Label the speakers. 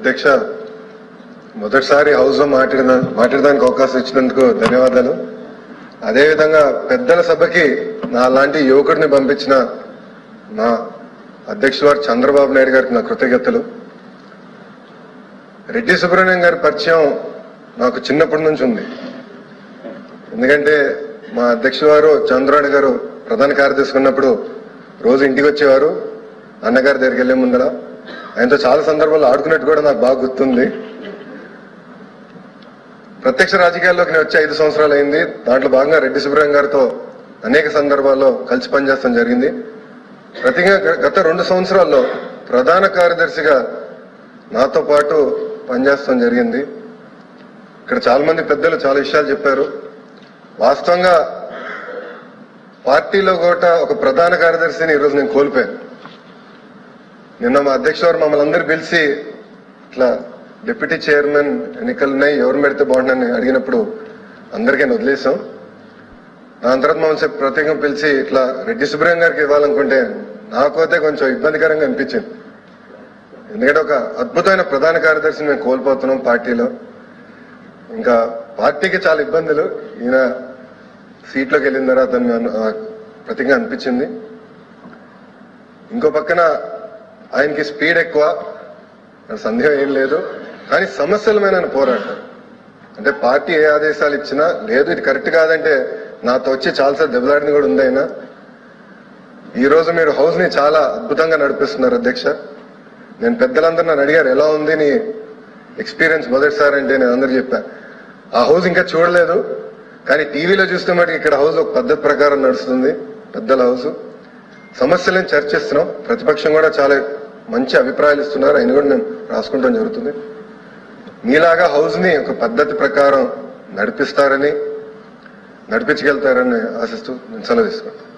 Speaker 1: అధ్యక్ష, మొదటిసారి హౌస్ లో మాట్లాడడానికి అవకాశం ఇచ్చినందుకు ధన్యవాదాలు. అదేవిధంగా పెద్దల సభకి నా లాంటి యువకుడిని పంపించిన నా అధ్యక్షుల వారు చంద్రబాబు నాయుడు గారికి నా కృతజ్ఞతలు. రెడ్డి సుబ్రహ్మణ్యం గారి పరిచయం నాకు చిన్నప్పటి నుంచి ఉంది. ఎందుకంటే మా అధ్యక్షుల వారు చంద్రబాబు గారు ప్రధాన కార్యదర్శి ఉన్నప్పుడు రోజు ఇంటికి వచ్చేవారు. అన్నగారి దగ్గరికి వెళ్లే ముందర ఆయనతో చాలా సందర్భాల్లో ఆడుకున్నట్టు కూడా నాకు బాగా గుర్తుంది. ప్రత్యక్ష రాజకీయాల్లోకి నేను వచ్చి 5 సంవత్సరాలు అయింది. దాంట్లో భాగంగా రెడ్డి సుబ్రహ్మణ్యం గారితో అనేక సందర్భాల్లో కలిసి పనిచేస్తాం జరిగింది. ప్రతిగా గత 2 సంవత్సరాల్లో ప్రధాన కార్యదర్శిగా నాతో పాటు పనిచేస్తాం జరిగింది. ఇక్కడ చాలా మంది పెద్దలు చాలా విషయాలు చెప్పారు. వాస్తవంగా పార్టీలో కూడా ఒక ప్రధాన కార్యదర్శిని ఈరోజు నేను కోల్పోయాను. నిన్న మా అధ్యక్షుడు మమ్మల్ని అందరూ పిలిచి ఇట్లా డిప్యూటీ చైర్మన్ ఎన్నికలున్నాయి, ఎవరు పెడితే బాగుంటుందని అడిగినప్పుడు అందరికీ వదిలేసాం. దాని తర్వాత మమ్మల్ని ప్రత్యేకంగా పిలిచి ఇట్లా రెడ్డి సుబ్రహ్మణ్యం గారికి ఇవ్వాలనుకుంటే నాకైతే కొంచెం ఇబ్బందికరంగా అనిపించింది. ఎందుకంటే ఒక అద్భుతమైన ప్రధాన కార్యదర్శిని మేము కోల్పోతున్నాం పార్టీలో. ఇంకా పార్టీకి చాలా ఇబ్బందులు. ఈయన సీట్లోకి వెళ్ళిన తర్వాత ప్రతిగా అనిపించింది. ఇంకో పక్కన ఆయనకి స్పీడ్ ఎక్కువ, సందేహం ఏం లేదు. కానీ సమస్యల మీద ఆయన పోరాడతారు. అంటే పార్టీ ఏ ఆదేశాలు ఇచ్చినా లేదు ఇది కరెక్ట్ కాదంటే నాతో వచ్చి చాలాసార్లు దెబ్బలాడింది కూడా ఉంది. ఆయన ఈ రోజు మీరు హౌస్ ని చాలా అద్భుతంగా నడిపిస్తున్నారు అధ్యక్ష. నేను పెద్దలందరూ నన్ను అడిగారు ఎలా ఉంది నీ ఎక్స్పీరియన్స్ మొదటిసారి అంటే నేను అందరు చెప్పా ఆ హౌస్ ఇంకా చూడలేదు, కానీ టీవీలో చూస్తే మటుకు ఇక్కడ హౌస్ ఒక పద్ధతి ప్రకారం నడుస్తుంది. పెద్దల హౌస్ సమస్యలను చర్చిస్తున్నాం. ప్రతిపక్షం కూడా చాలా మంచి అభిప్రాయాలు ఇస్తున్నారు. ఆయన కూడా నేను రాసుకుంటాం జరుగుతుంది. మీలాగా హౌస్ ని ఒక పద్ధతి ప్రకారం నడిపించగలుగుతారని ఆశిస్తూ నేను సెలవు తీసుకుంటాను.